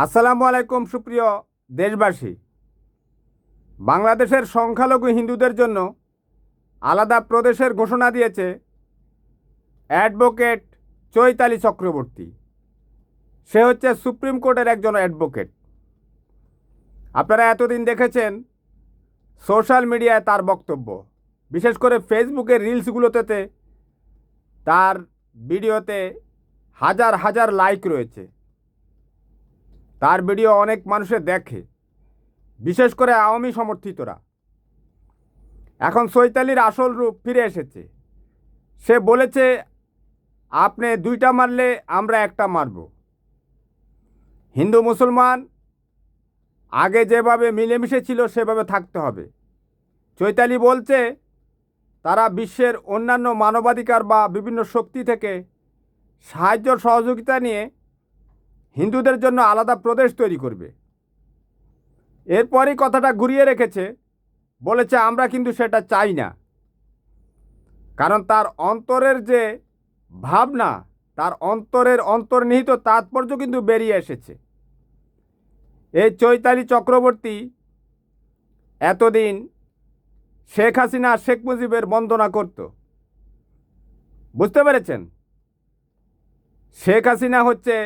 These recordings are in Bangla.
আসসালামু আলাইকুম সুপ্রিয় দেশবাসী। বাংলাদেশের সংখ্যালঘু হিন্দুদের জন্য আলাদা প্রদেশের ঘোষণা দিয়েছে অ্যাডভোকেট চৈতালি চক্রবর্তী। সে হচ্ছে সুপ্রিম কোর্টের একজন অ্যাডভোকেট। আপনারা এতদিন দেখেছেন সোশ্যাল মিডিয়ায় তার বক্তব্য, বিশেষ করে ফেসবুকের রিলসগুলোতে তার ভিডিওতে হাজার হাজার লাইক রয়েছে। তার ভিডিও অনেক মানুষে দেখে, বিশেষ করে আওয়ামী সমর্থিতরা। এখন চৈতালির আসল রূপ ফিরে এসেছে। সে বলেছে, আপনি দুইটা মারলে আমরা একটা মারব। হিন্দু মুসলমান আগে যেভাবে মিলেমিশে ছিল সেভাবে থাকতে হবে। চৈতালি বলছে তারা বিশ্বের অন্যান্য মানবাধিকার বা বিভিন্ন শক্তি থেকে সাহায্য সহযোগিতা নিয়ে হিন্দুদের জন্য আলাদা প্রদেশ তৈরি করবে। এরপরই কথাটা ঘুরিয়ে রেখেছে, বলেছে আমরা কিন্তু সেটা চাই না। কারণ তার অন্তরের যে ভাবনা, তার অন্তরের অন্তর্নিহিত তাৎপর্য কিন্তু বেরিয়ে এসেছে। এই চৈতালি চক্রবর্তী এতদিন শেখ হাসিনা শেখ মুজিবের বন্দনা করত। বুঝতে পেরেছেন? শেখ হাসিনা হচ্ছে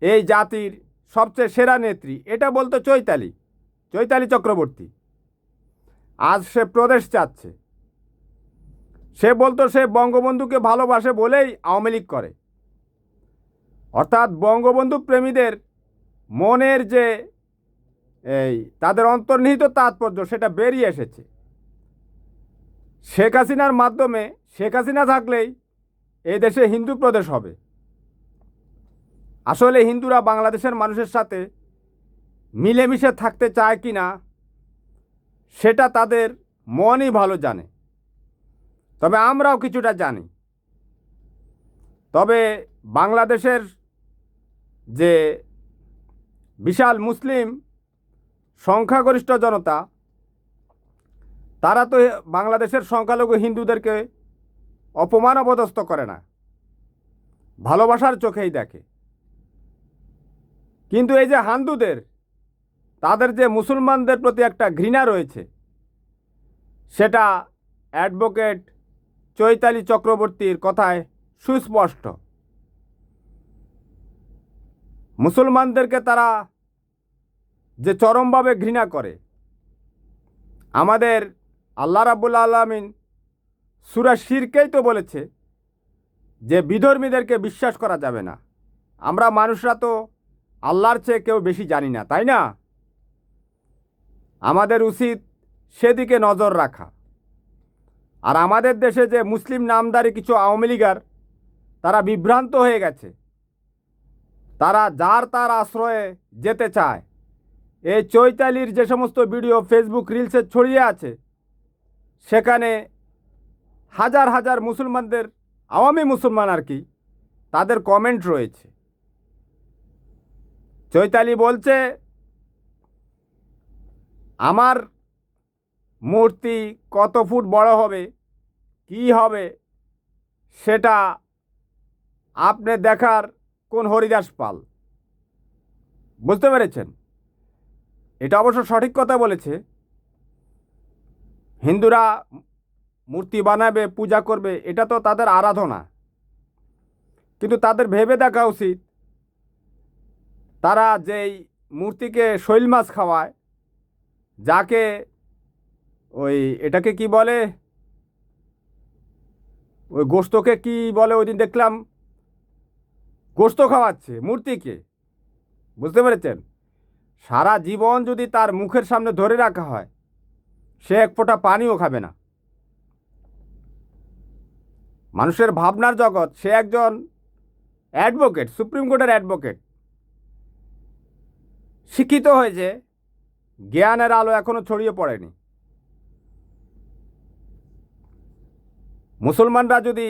এই জাতির সবচেয়ে সেরা নেত্রী, এটা বলতো চৈতালি চক্রবর্তী। আজ সে প্রদেশ চাচ্ছে। সে বলতো সে বঙ্গবন্ধুকে ভালোবাসে বলেই আওয়ামী লীগ করে। অর্থাৎ বঙ্গবন্ধু প্রেমীদের মনের যে তাদের অন্তর্নিহিত তাৎপর্য সেটা বেরিয়ে এসেছে শেখ হাসিনার মাধ্যমে। শেখ হাসিনা থাকলেই এই দেশে হিন্দু প্রদেশ হবে। আসলে হিন্দুরা বাংলাদেশের মানুষের সাথে মিলেমিশে থাকতে চায় কি না সেটা তাদের মনই ভালো জানে। তবে আমরাও কিছুটা জানি। তবে বাংলাদেশের যে বিশাল মুসলিম সংখ্যাগরিষ্ঠ জনতা, তারা তো বাংলাদেশের সংখ্যালঘু হিন্দুদেরকে অপমান অপদস্থ করে না, ভালোবাসার চোখেই দেখে। কিন্তু এই যে হিন্দুদের, তাদের যে মুসলমানদের প্রতি একটা ঘৃণা রয়েছে, সেটা অ্যাডভোকেট চৈতালি চক্রবর্তীর কথায় সুস্পষ্ট। মুসলমানদেরকে তারা যে চরমভাবে ঘৃণা করে। আমাদের আল্লাহ রাব্বুল আলামিন সূরা শিরকেই তো বলেছে যে বিধর্মীদেরকে বিশ্বাস করা যাবে না। আমরা মানুষরা তো আল্লাহর চেয়ে কেউ বেশি জানি না, তাই না? আমাদের উচিত সেদিকে নজর রাখা। আর আমাদের দেশে যে মুসলিম নামধারী কিছু আওয়ামী লীগার, তারা বিভ্রান্ত হয়ে গেছে। তারা যার তার আশ্রয়ে যেতে চায়। এই চৈতালির যে সমস্ত ভিডিও ফেসবুক রিলসে ছড়িয়ে আছে, সেখানে হাজার হাজার মুসলমানদের, আওয়ামী মুসলমান আর কি, তাদের কমেন্ট রয়েছে। চৈতালি বলছে, আমার মূর্তি কত ফুট বড় হবে, কি হবে, সেটা আপনি দেখার কোন হরিদাস পাল। বুঝতে পেরেছেন? এটা অবশ্য সঠিক কথা বলেছে। হিন্দুরা মূর্তি বানাবে, পূজা করবে, এটা তো তাদের আরাধনা। কিন্তু তাদের ভেবে দেখা উচিত, তারা যেই মূর্তিকে শৈল মাছ খাওয়ায়, যাকে এটাকে কি বলে, ওই গোশতকে কি বলে, ওই দিন দেখলাম গোশত খাওয়াচ্ছে মূর্তিকে। বুঝতে পেরেছেন? সারা জীবন যদি তার মুখের সামনে ধরে রাখা হয়, সে এক ফোঁটা পানিও খাবে না। মানুষের ভাবনার জগৎ। সে একজন অ্যাডভোকেট, সুপ্রিম কোর্টের অ্যাডভোকেট, শিক্ষিত হয়েছে, জ্ঞানের আলো এখনো ছড়িয়ে পড়েনি। মুসলমানরা যদি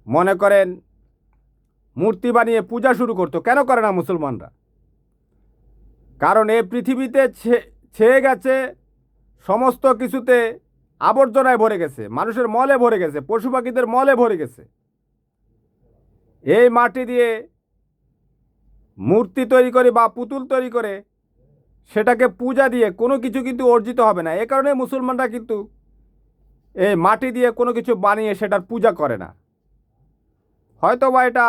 মনে করেন মূর্তি বানিয়ে পূজা শুরু করতো, কেন করে না মুসলমানরা? কারণ এই পৃথিবীতে ছেয়ে গেছে, সমস্ত কিছুতে আবর্জনায় ভরে গেছে, মানুষের মলে ভরে গেছে, পশু পাখিদের মলে ভরে গেছে। এই মাটি দিয়ে মূর্তি তৈরি করে বা পুতুল তৈরি করে সেটাকে পূজা দিয়ে কোনো কিছু কিন্তু অর্জিত হবে না। এ কারণে মুসলমানরা কিন্তু এই মাটি দিয়ে কোনো কিছু বানিয়ে সেটার পূজা করে না। হয়তো বা এটা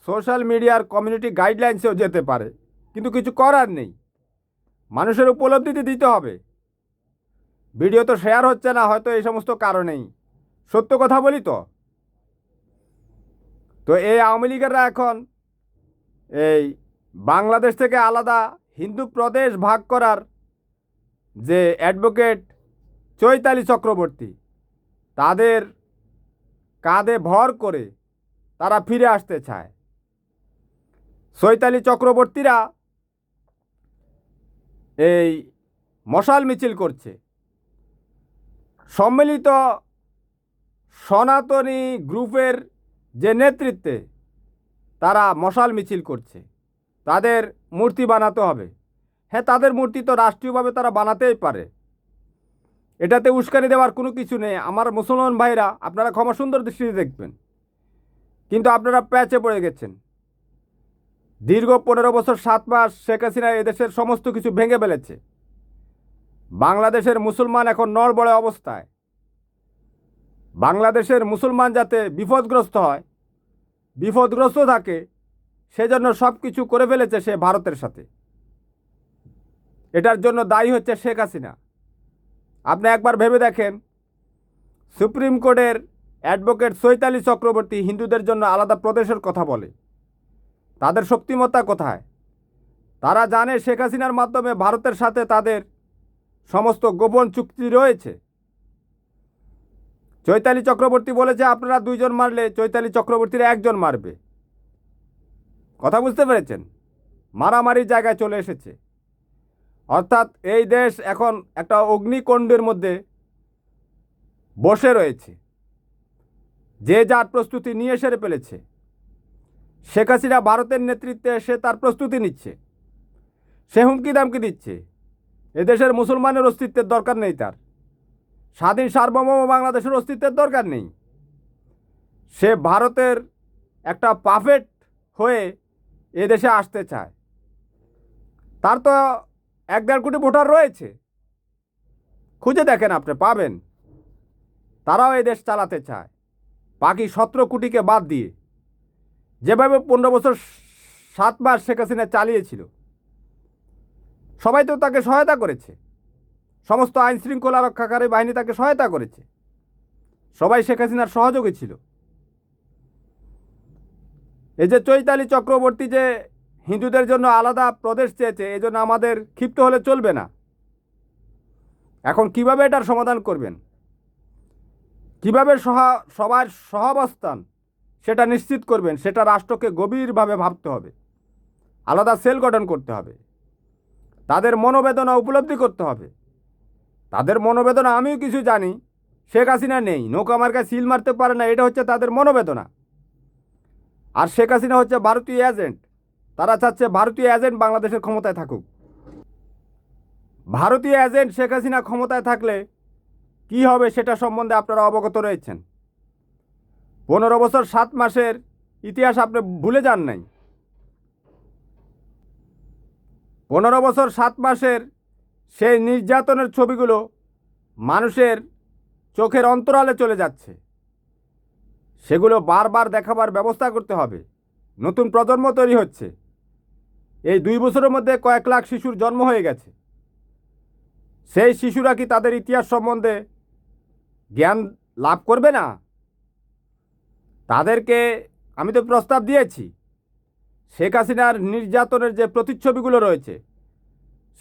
সোশ্যাল মিডিয়ার কমিউনিটি গাইডলাইন্সেও যেতে পারে, কিন্তু কিছু করার নেই। মানুষের উপলব্ধিতে দিতে হবে। ভিডিও তো শেয়ার হচ্ছে না, হয়তো এই সমস্ত কারণেই। সত্য কথা বলি তো। তো এই আওয়ামী লীগেররা এখন এই বাংলাদেশ থেকে আলাদা হিন্দু প্রদেশ ভাগ করার যে অ্যাডভোকেট চৈতালি চক্রবর্তী, তাদের কাঁধে ভর করে তারা ফিরে আসতে চায়। চৈতালি চক্রবর্তীরা এই মশাল মিছিল করছে। সম্মিলিত সনাতনী গ্রুপের যে নেতৃত্বে তারা মশাল মিছিল করছে। তাদের মূর্তি বানাতে হবে। হ্যাঁ, তাদের মূর্তি তো রাষ্ট্রীয়ভাবে তারা বানাতেই পারে, এটাতে উস্কানি দেওয়ার কোনো কিছু নেই। আমার মুসলমান ভাইরা, আপনারা ক্ষমা সুন্দর দৃষ্টিতে দেখবেন, কিন্তু আপনারা প্যাচে পড়ে গেছেন। দীর্ঘ 15 বছর 7 মাস শেখ হাসিনা এদেশের সমস্ত কিছু ভেঙে ফেলেছে। বাংলাদেশের মুসলমান এখন নড়বড়ে অবস্থায়। বাংলাদেশের মুসলমান যাতে বিপদগ্রস্ত হয়, বিপদগ্রস্ত থাকে, সেজন্য সব কিছু করে ফেলেছে সে ভারতের সাথে। এটার জন্য দায়ী হচ্ছে শেখ হাসিনা। আপনি একবার ভেবে দেখেন, সুপ্রিম কোর্টের অ্যাডভোকেট চৈতালি চক্রবর্তী হিন্দুদের জন্য আলাদা প্রদেশের কথা বলে। তাদের শক্তিমত্তা কোথায়? তারা জানে শেখ হাসিনার মাধ্যমে ভারতের সাথে তাদের সমস্ত গোপন চুক্তি রয়েছে। চৈতালি চক্রবর্তী বলেছে আপনারা 2 জন মারলে চৈতালি চক্রবর্তীর 1 জন মারবে। কথা বুঝতে পেরেছেন? মারামারির জায়গায় চলে এসেছে। অর্থাৎ এই দেশ এখন একটা অগ্নিকুণ্ডের মধ্যে বসে রয়েছে। যে যার প্রস্তুতি নিয়ে সেরে ফেলেছে। শেখ হাসিনা ভারতের নেতৃত্বে সে তার প্রস্তুতি নিচ্ছে। সে হুমকি দামকি দিচ্ছে, এদেশের মুসলমানের অস্তিত্বের দরকার নেই, তার স্বাধীন সার্বভৌম বাংলাদেশের অস্তিত্বের দরকার নেই। সে ভারতের একটা পাফেট হয়ে এদেশে আসতে চায়। তার তো 1-1.5 কোটি ভোটার রয়েছে, খুঁজে দেখেন, আপনি পাবেন। তারাও এই দেশ চালাতে চায়, বাকি 17 কোটিকে বাদ দিয়ে। যেভাবে 15 বছর 7 মাস শেখ হাসিনা চালিয়েছিল, সবাই তো তাকে সহায়তা করেছে। সমস্ত আইন শৃঙ্খলা রক্ষাকারী বাহিনী তাকে সহায়তা করেছে। সবাই শেখ হাসিনার সহযোগী ছিল। এই যে চৈতালি চক্রবর্তী যে হিন্দুদের জন্য আলাদা প্রদেশ চেয়েছে, এই জন্য আমাদের ক্ষিপ্ত হলে চলবে না। এখন কিভাবে এটার সমাধান করবেন, কিভাবে সবার সহাবস্থান সেটা নিশ্চিত করবেন, সেটা রাষ্ট্রকে গভীরভাবে ভাবতে হবে। আলাদা সেল গঠন করতে হবে। তাদের মনোবেদনা উপলব্ধি করতে হবে। তাদের মনোবেদনা আমিও কিছু জানি। শেখ হাসিনা নেই, নৌকা মার্কায় সিল মারতে পারে না, এটা হচ্ছে তাদের মনোবেদনা। আর শেখ হাসিনা হচ্ছে ভারতীয় এজেন্ট। তারা চাচ্ছে ভারতীয় এজেন্ট বাংলাদেশের ক্ষমতায় থাকুক। ভারতীয় এজেন্ট শেখ হাসিনা ক্ষমতায় থাকলে কি হবে সেটা সম্বন্ধে আপনারা অবগত রয়েছেন। 15 বছর 7 মাসের ইতিহাস আপনি ভুলে যান নাই। 15 বছর 7 মাসের সেই নির্যাতনের ছবিগুলো মানুষের চোখের অন্তরালে চলে যাচ্ছে। সেগুলো বারবার দেখাবার ব্যবস্থা করতে হবে। নতুন প্রজন্ম তৈরি হচ্ছে। এই 2 বছরের মধ্যে কয়েক লাখ শিশুর জন্ম হয়ে গেছে। সেই শিশুরা কি তাদের ইতিহাস সম্বন্ধে জ্ঞান লাভ করবে না? তাদেরকে আমি তো প্রস্তাব দিয়েছি, শেখ হাসিনার নির্যাতনের যে প্রতিচ্ছবিগুলো রয়েছে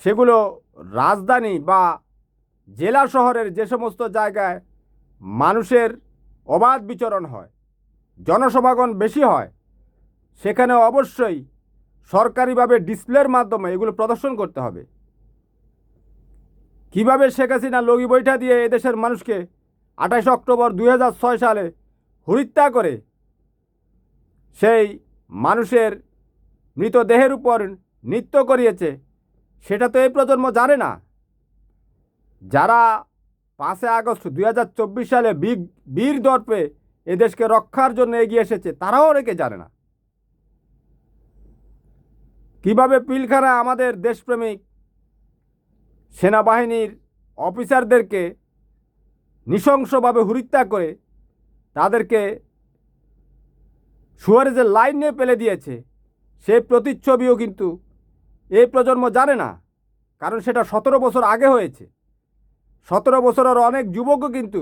সেগুলো রাজধানী বা জেলা শহরের যে সমস্ত জায়গায় মানুষের অবাধ বিচরণ হয়, জনসমাগম বেশি হয়, সেখানে অবশ্যই সরকারিভাবে ডিসপ্লের মাধ্যমে এগুলো প্রদর্শন করতে হবে। কিভাবে শেখ হাসিনা লগি বৈঠা দিয়ে এদেশের মানুষকে 28 অক্টোবর 2006 সালে হত্যা করে সেই মানুষের মৃতদেহের উপর নৃত্য করিয়েছে, সেটা তো এই প্রজন্ম জানে না। যারা 5 আগস্ট 2024 সালে বীর দর্পে এদেশকে রক্ষার জন্য এগিয়ে এসেছে, তারাও অনেকে জানে না। কিভাবে পিলখানা আমাদের দেশপ্রেমিক সেনাবাহিনীর অফিসারদেরকে নৃশংসভাবে হত্যা করে তাদেরকে সুয়ারেজের লাইনে ফেলে দিয়েছে, সেই প্রতিচ্ছবিও কিন্তু এই প্রজন্ম জানে না, কারণ সেটা 17 বছর আগে হয়েছে। 17 বছরের অনেক যুবকও কিন্তু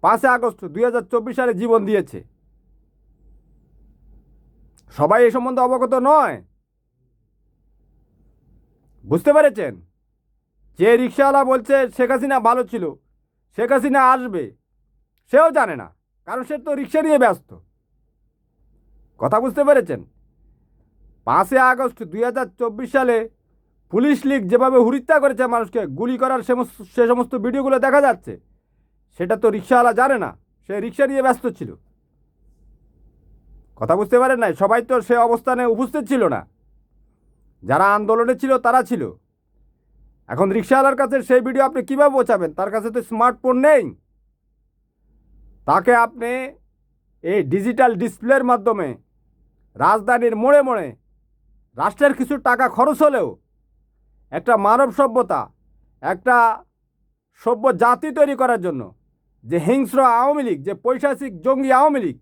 5 আগস্ট 2024 সালে জীবন দিয়েছে। সবাই এই সম্বন্ধে অবগত নয়। বুঝতে পেরেছেন? যে রিক্সাওয়ালা বলছে শেখ হাসিনা ভালো ছিল, শেখ হাসিনা আসবে, সেও জানে না, কারণ সে তো রিক্সা নিয়ে ব্যস্ত। কথা বুঝতে পেরেছেন? 5 আগস্ট 2024 সালে পুলিশ লীগ যেভাবে হত্যা করেছে মানুষকে, গুলি করার সে সমস্ত ভিডিওগুলো দেখা যাচ্ছে, সেটা তো রিক্সাওয়ালা জানে না, সে রিক্সা নিয়ে ব্যস্ত ছিল। কথা বুঝতে পারেন নাই? সবাই তো সে অবস্থানে উপস্থিত ছিল না। যারা আন্দোলনে ছিল তারা ছিল। এখন রিক্সাওয়ালার কাছে সেই ভিডিও আপনি কীভাবে পৌঁছাবেন? তার কাছে তো স্মার্টফোন নেই। তাকে আপনি এই ডিজিটাল ডিসপ্লের মাধ্যমে রাজধানীর মোড়ে মোড়ে রাষ্ট্রের কিছু টাকা খরচ হলেও একটা মানব সভ্যতা, একটা সভ্য জাতি তৈরি করার জন্য, যে হিংস্র আওয়ামী লীগ, যে পৈশাচিক জঙ্গি আওয়ামী লীগ,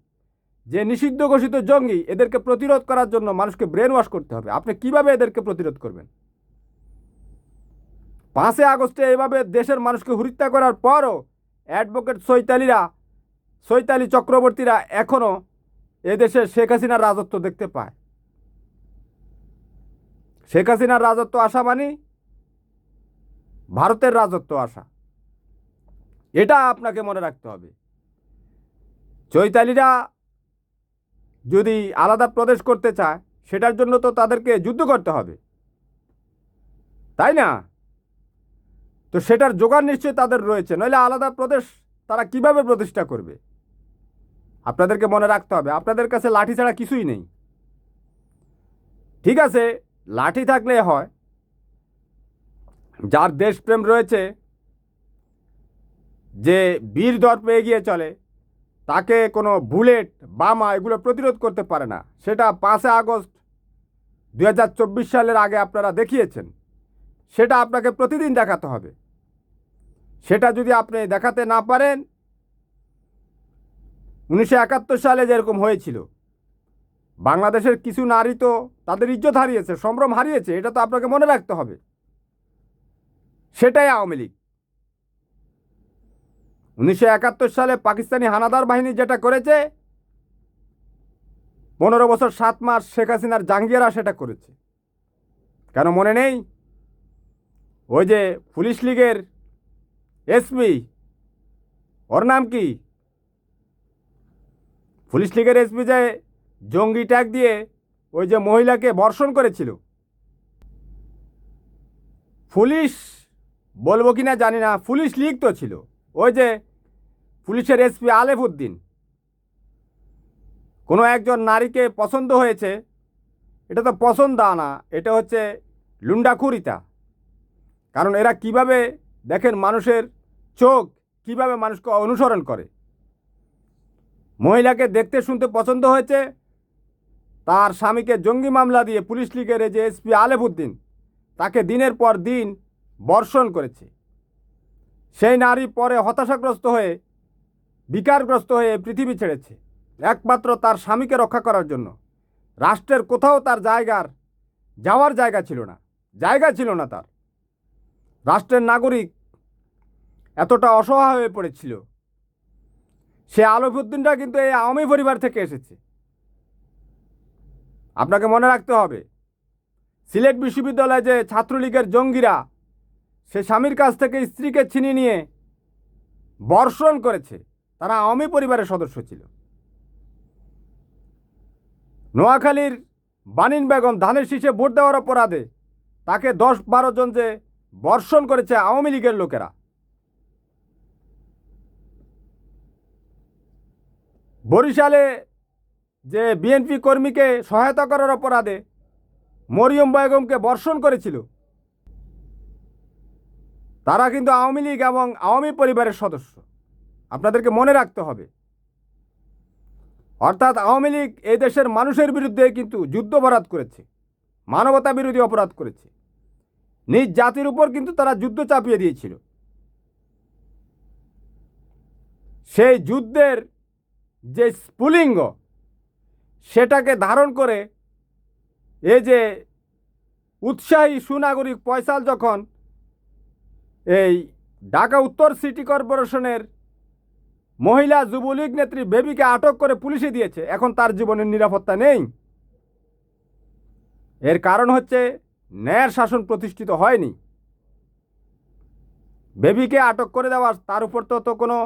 যে নিষিদ্ধ ঘোষিত জঙ্গি, এদেরকে প্রতিরোধ করার জন্য মানুষকে ব্রেন ওয়াশ করতে হবে। আপনি কিভাবে এদেরকে প্রতিরোধ করবেন? 5 আগস্টে এভাবে দেশের মানুষকে হত্যা করার পরও অ্যাডভোকেট চৈতালি চক্রবর্তীরা এখনও এদেশে শেখ হাসিনার রাজত্ব দেখতে পায়। শেখ হাসিনার রাজত্ব আসা মানে ভারতের রাজত্ব আসা, এটা আপনাকে মনে রাখতে হবে। চৈতালিরা যদি আলাদা প্রদেশ করতে চায়, সেটার জন্য তো তাদেরকে যুদ্ধ করতে হবে, তাই না? তো সেটার জোগাড় নিশ্চয়ই তাদের রয়েছে, নইলে আলাদা প্রদেশ তারা কিভাবে প্রতিষ্ঠা করবে? আপনাদেরকে মনে রাখতে হবে, আপনাদের কাছে লাঠি ছাড়া কিছুই নেই। ঠিক আছে, লাঠি থাকলে হয়, যার দেশপ্রেম রয়েছে, যে বীর দর্পে এগিয়ে চলে, তাকে কোনো বুলেট, বামা এগুলো প্রতিরোধ করতে পারে না। সেটা 5 আগস্ট 2024 সালের আগে আপনারা দেখিয়েছেন। সেটা আপনাকে প্রতিদিন দেখাতে হবে। সেটা যদি আপনি দেখাতে না পারেন, 1971 সালে যেরকম হয়েছিল, বাংলাদেশের কিছু নারী তো তাদের ইজ্জত হারিয়েছে, সম্ভ্রম হারিয়েছে, এটা তো আপনাকে মনে রাখতে হবে। সেটাই আওয়ামী লীগ। 1971 সালে পাকিস্তানি হানাদার বাহিনী যেটা করেছে, 15 বছর 7 মাস শেখ হাসিনার জাঙ্গিয়ারা সেটা করেছে। কেন মনে নেই? ওই যে পুলিশ লীগের এসপি, ওর নাম কি, পুলিশ লীগের এসপি যে জঙ্গি ট্যাগ দিয়ে ওই যে মহিলাকে বর্ষণ করেছিল, পুলিশ বলবো কিনা জানি না, পুলিশ লীগ তো ছিল। ওই যে পুলিশের এসপি আলেফ উদ্দিন, কোনো একজন নারীকে পছন্দ হয়েছে, এটা তো পছন্দ না, এটা হচ্ছে লুন্ডাখুরিতা। কারণ এরা কিভাবে দেখেন, মানুষের চোখ কিভাবে মানুষকে অনুসরণ করে। মহিলাকে দেখতে শুনতে পছন্দ হয়েছে, তার স্বামীকে জঙ্গি মামলা দিয়ে পুলিশ লীগের যে এসপি আলেফ উদ্দিন, তাকে দিনের পর দিন বর্ষণ করেছে। সেই নারী পরে হতাশাগ্রস্ত হয়ে, বিকারগ্রস্ত হয়ে পৃথিবী ছেড়েছে, একমাত্র তার স্বামীকে রক্ষা করার জন্য। রাষ্ট্রের কোথাও তার যাওয়ার জায়গা ছিল না তার। রাষ্ট্রের নাগরিক এতটা অসহায় হয়ে পড়েছিল। সে আলফউদ্দিনটা কিন্তু এই আওয়ামী পরিবার থেকে এসেছে, আপনাকে মনে রাখতে হবে। সিলেট বিশ্ববিদ্যালয়ে যে ছাত্রলীগের জঙ্গিরা সে স্বামীর কাছ থেকে স্ত্রীকে ছিনিয়ে নিয়ে বর্ষণ করেছে, তারা আওয়ামী পরিবারের সদস্য ছিল। নোয়াখালীর বানিন বেগম ধানের শীষে ভোট দেওয়ার অপরাধে তাকে 10-12 জন যে বর্ষণ করেছে আওয়ামী লীগের লোকেরা। বরিশালে যে বিএনপি কর্মীকে সহায়তা করার অপরাধে মরিয়ম বেগমকে বর্ষণ করেছিল, তারা কিন্তু আওয়ামী লীগ এবং আওয়ামী পরিবারের সদস্য। আপনাদেরকে মনে রাখতে হবে। অর্থাৎ আওয়ামী লীগ এই দেশের মানুষের বিরুদ্ধে কিন্তু যুদ্ধ বরাদ করেছে। মানবতা বিরোধী অপরাধ করেছে। নিজ জাতির উপর কিন্তু তারা যুদ্ধ চাপিয়ে দিয়েছিল। সেই যুদ্ধের যে স্ফুলিঙ্গ সেটাকে ধারণ করে এই যে উৎসাহী সুনাগরিক ফয়সাল যখন এই ঢাকা উত্তর সিটি কর্পোরেশনের মহিলা যুবলীগ নেত্রী বেবিকে আটক করে পুলিশে দিয়েছে, এখন তার জীবনের নিরাপত্তা নেই। এর কারণ হচ্ছে ন্যায়ের শাসন প্রতিষ্ঠিত হয়নি। বেবিকে আটক করে দেওয়া, তার উপর তো কোনো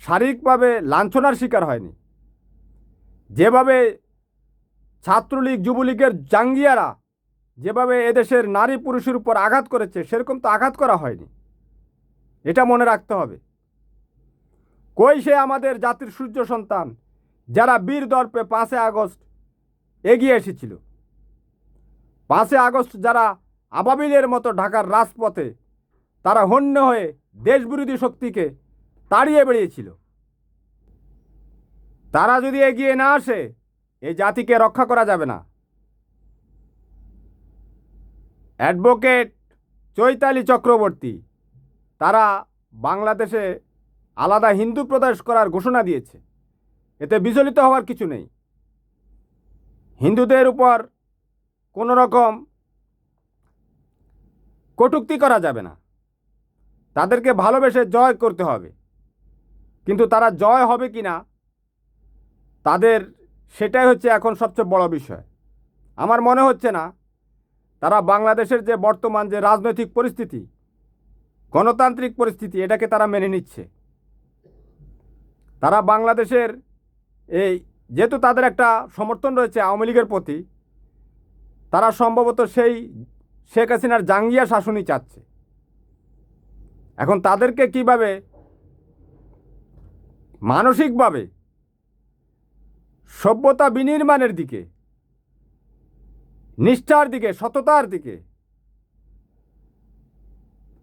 শারীরিকভাবে লাঞ্ছনার শিকার হয়নি। যেভাবে ছাত্রলীগ যুবলীগের জাঙ্গিয়ারা যেভাবে এদেশের নারী পুরুষের উপর আঘাত করেছে, সেরকম তো আঘাত করা হয়নি। এটা মনে রাখতে হবে। কই সে আমাদের জাতির সূর্য সন্তান যারা বীর দর্পে 5 আগস্ট এগিয়ে এসেছিল? 5 আগস্ট যারা আবাবিলের মতো ঢাকার রাজপথে তারা হন্য হয়ে দেশবিরোধী শক্তিকে তাড়িয়ে বেরিয়েছিল, তারা যদি এগিয়ে না আসে এই জাতিকে রক্ষা করা যাবে না। অ্যাডভোকেট চৈতালি চক্রবর্তী তারা বাংলাদেশে আলাদা হিন্দু প্রদেশ করার ঘোষণা দিয়েছে। এতে বিচলিত হওয়ার কিছু নেই। হিন্দুদের উপর কোনো রকম কটূক্তি করা যাবে না, তাদেরকে ভালোবেসে জয় করতে হবে। কিন্তু তারা জয় হবে কি না তাদের, সেটাই হচ্ছে এখন সবচেয়ে বড় বিষয়। আমার মনে হচ্ছে না তারা বাংলাদেশের যে বর্তমান যে রাজনৈতিক পরিস্থিতি, গণতান্ত্রিক পরিস্থিতি, এটাকে তারা মেনে নিচ্ছে। তারা বাংলাদেশের এই যেহেতু তাদের একটা সমর্থন রয়েছে আওয়ামী লীগের প্রতি, তারা সম্ভবত সেই শেখ হাসিনার জাঙ্গিয়া শাসনই চাচ্ছে। এখন তাদেরকে কিভাবে মানসিকভাবে সভ্যতা বিনির্মাণের দিকে, নিষ্ঠার দিকে, সততার দিকে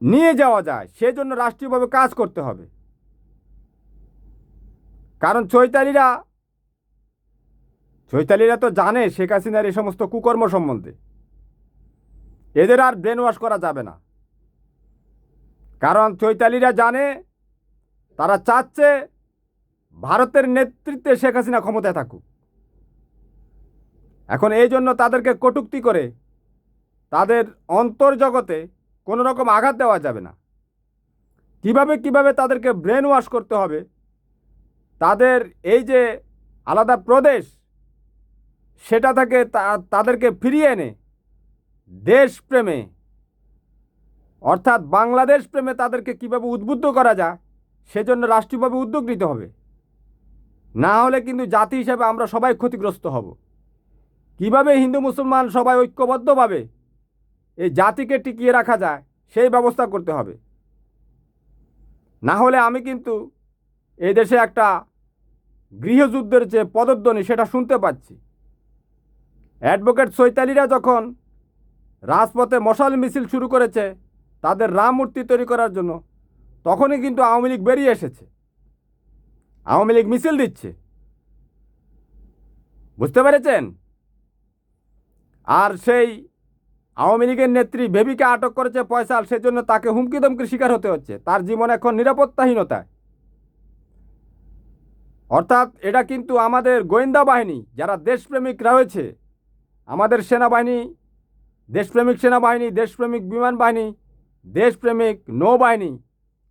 নিয়ে যাওয়া যায়, সেজন্য রাষ্ট্রীয়ভাবে কাজ করতে হবে। কারণ চৈতালিরা তো জানে শেখ হাসিনার এই সমস্ত কুকর্ম সম্বন্ধে। এদের আর ব্রেন ওয়াশ করা যাবে না। কারণ চৈতালিরা জানে, তারা চাচ্ছে ভারতের নেতৃত্বে শেখ হাসিনা ক্ষমতায় থাকুক। এখন এই জন্য তাদেরকে কটূক্তি করে তাদের অন্তর্জগতে কোনো রকম আঘাত দেওয়া যাবে না। কিভাবে তাদেরকে ব্রেন ওয়াশ করতে হবে, তাদের এই যে আলাদা প্রদেশ সেটা থেকে তাদেরকে ফিরিয়ে এনে দেশপ্রেমে, অর্থাৎ বাংলাদেশ প্রেমে তাদেরকে কিভাবে উদ্বুদ্ধ করা যায়, সেজন্য রাষ্ট্রীয়ভাবে উদ্যোগ নিতে হবে। না হলে কিন্তু জাতি হিসেবে আমরা সবাই ক্ষতিগ্রস্ত হব। কিভাবে হিন্দু মুসলমান সবাই ঐক্যবদ্ধভাবে এই জাতিকে টিকিয়ে রাখা যায় সেই ব্যবস্থা করতে হবে। না হলে আমি কিন্তু এই দেশে একটা গৃহযুদ্ধের যে পদধ্বনি সেটা শুনতে পাচ্ছি। অ্যাডভোকেট চৈতালিরা যখন রাজপথে মশাল মিছিল শুরু করেছে তাদের রাম মূর্তি তৈরি করার জন্য, তখনই কিন্তু আওয়ামী লীগ বেরিয়ে এসেছে, আওয়ামী লীগ মিছিল দিচ্ছে। বুঝতে পেরেছেন? আর সেই আওয়ামী লীগের নেত্রী বেবিকে আটক করেছে ফয়সাল, সেজন্য তাকে হুমকি ধমকির শিকার হতে হচ্ছে। তার জীবন এখন নিরাপত্তাহীনতায়। অর্থাৎ এটা কিন্তু আমাদের গোয়েন্দা বাহিনী যারা দেশপ্রেমিক রয়েছে, আমাদের সেনাবাহিনী, দেশপ্রেমিক সেনাবাহিনী, দেশপ্রেমিক বিমান বাহিনী, দেশপ্রেমিক নৌবাহিনী,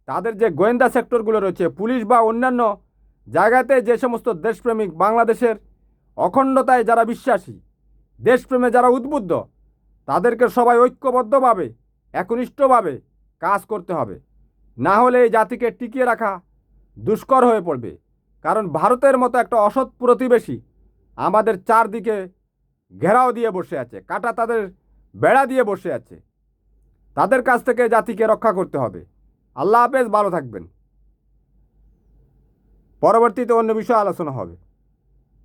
তাদের যে গোয়েন্দা সেক্টরগুলো রয়েছে, পুলিশ বা অন্যান্য জায়গাতে যে সমস্ত দেশপ্রেমিক, বাংলাদেশের অখণ্ডতায় যারা বিশ্বাসী, দেশপ্রেমে যারা উদ্বুদ্ধ, তাদেরকে সবাই ঐক্যবদ্ধভাবে, একনিষ্ঠভাবে কাজ করতে হবে। না হলে এই জাতিকে টিকিয়ে রাখা দুষ্কর হয়ে পড়বে। কারণ ভারতের মতো একটা অসৎ প্রতিবেশী আমাদের চারদিকে ঘেরাও দিয়ে বসে আছে, কাটা তাদের বেড়া দিয়ে বসে আছে। তাদের কাছ থেকে জাতিকে রক্ষা করতে হবে। আল্লাহ হাফেজ, ভালো থাকবেন। পরবর্তীতে অন্য বিষয়ে আলোচনা হবে।